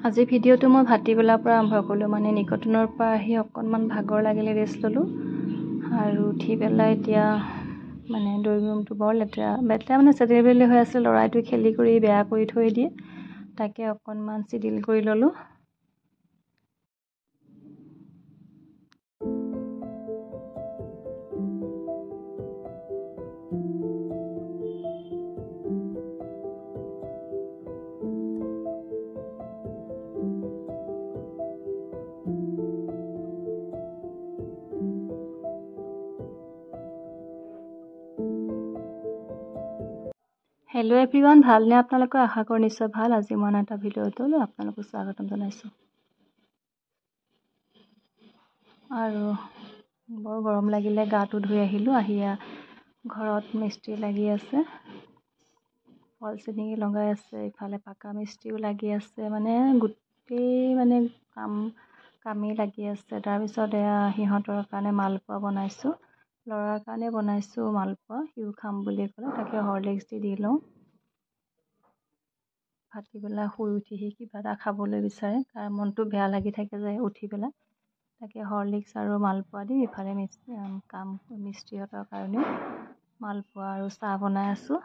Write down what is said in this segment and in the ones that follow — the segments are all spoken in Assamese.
আজি ভিডিঅ'টো মই ভাটিবেলাৰ পৰা আৰম্ভ কৰিলোঁ, মানে নিকটনৰ পৰা আহি অকণমান ভাগৰ লাগিলে ৰেষ্ট ল'লোঁ আৰু উঠি পেলাই এতিয়া মানে ড্ৰয়িং ৰুমটো বৰ লেতেৰা মানে চেটেল হৈ আছে। ল'ৰাইটো খেলি কৰি বেয়া কৰি থৈ দিয়ে, তাকে অকণমান চিডিল কৰি ল'লোঁ। হেল্ল' এভৰিৱান, ভালনে আপোনালোকৰ? আশা কৰোঁ নিশ্চয় ভাল। আজি মই এটা ভিডিঅ'টো আপোনালোকক স্বাগতম জনাইছোঁ। আৰু বৰ গৰম লাগিলে গাটো ধুই আহিলোঁ। আহি ঘৰত মিস্ত্ৰী লাগি আছে, ফল চিলিং লগাই আছে, ইফালে পাকা মিস্ত্ৰীও লাগি আছে, মানে গোটেই কামেই লাগি আছে। তাৰপিছত সিহঁতৰ কাৰণে মালপোৱা বনাইছোঁ, ল'ৰাৰ কাৰণে বনাইছোঁ মালপোৱা। সিও খাম বুলি ক'লে, তাকে হৰলিক্স দি লওঁ। ভাটিবেলা শুই উঠিহি কিবা এটা খাবলৈ বিচাৰে, তাৰ মনটো বেয়া লাগি থাকে যে উঠি পেলাই। তাকে হৰলিক্স আৰু মালপোৱা দি ইফালে মিস্ত্ৰীহঁতৰ কাৰণে মালপোৱা আৰু চাহ বনাই আছোঁ।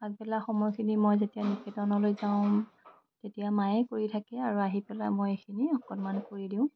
আগবেলা সময়খিনি মই যেতিয়া নিকেতনলৈ যাওঁ তেতিয়া মায়ে কৰি থাকে আৰু আহি পেলাই মই এইখিনি অকণমান কৰি দিওঁ।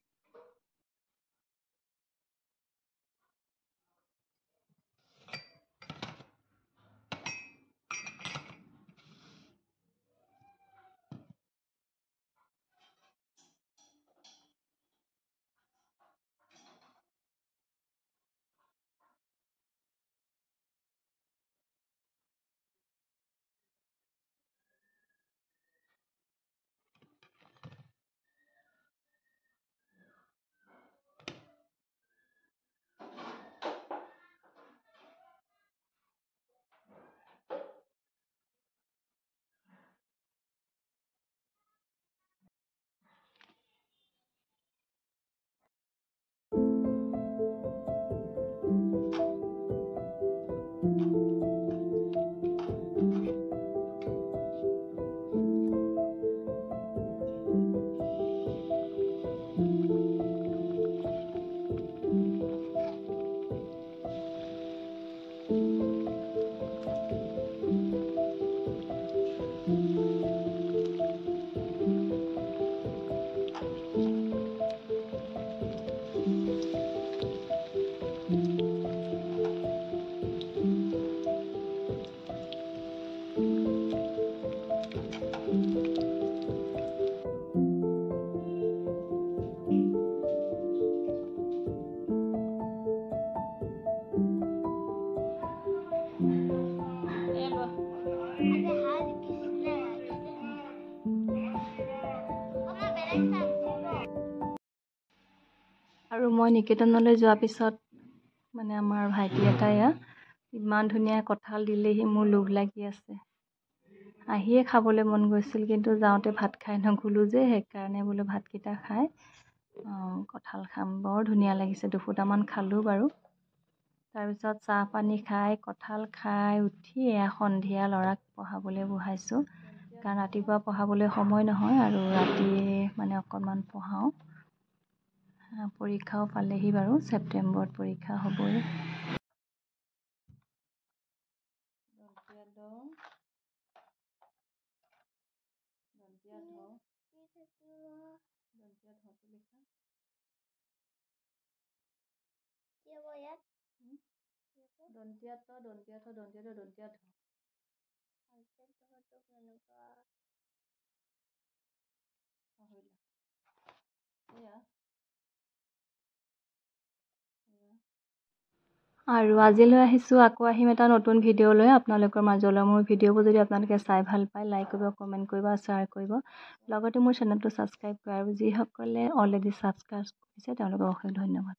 আৰু মই নিকেতনলৈ যোৱাৰ পিছত আমাৰ ভাইটি এটাই ইমান ধুনীয়া কঁঠাল দিলেহি, মোৰ লোভ লাগি আছে। আহিয়ে খাবলৈ মন গৈছিল, কিন্তু যাওঁতে ভাত খাই নগ'লোঁ যে, সেইকাৰণে বোলো ভাতকেইটা খাই কঁঠাল খাম। বৰ ধুনীয়া লাগিছে, দুফুটামান খালোঁ বাৰু। তাৰপিছত চাহ পানী খাই কঁঠাল খাই উঠি সন্ধিয়া ল'ৰাক পঢ়াবলৈ বহাইছোঁ, কাৰণ ৰাতিপুৱা পঢ়াবলৈ সময় নহয় আৰু ৰাতি অকণমান পঢ়াওঁ। পৰীক্ষাও পালেহি বাৰু, ছেপ্টেম্বৰত পৰীক্ষা হ'বই। আৰু আজিলৈ আহিছোঁ, আকৌ আহিম এটা নতুন ভিডিঅ' লৈ আপোনালোকৰ মাজলৈ। মোৰ ভিডিঅ'বোৰ যদি আপোনালোকে চাই ভাল পায়, লাইক কৰিব, কমেণ্ট কৰিব, শ্বেয়াৰ কৰিব, লগতে মোৰ চেনেলটো ছাবস্ক্ৰাইব কৰে। আৰু যিসকলে অলৰেডি ছাবস্ক্ৰাইব কৰিছে তেওঁলোকক অশেষ ধন্যবাদ।